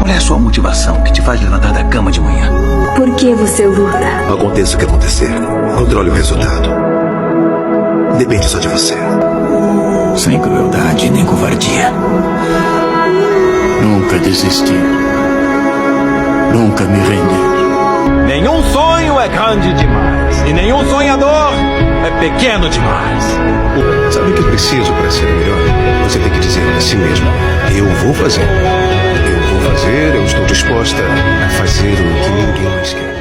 Qual é a sua motivação que te faz levantar da cama de manhã? Por que você luta? Aconteça o que acontecer, controle o resultado. Depende só de você. Sem crueldade nem covardia. Nunca desistir. Nunca me render. Nenhum sonho é grande demais. E nenhum sonhador é pequeno demais. Sabe o que eu preciso para ser o melhor? Você tem que dizer a si mesmo: eu vou fazer. Eu vou fazer, eu estou disposta a fazer o que ninguém mais quer.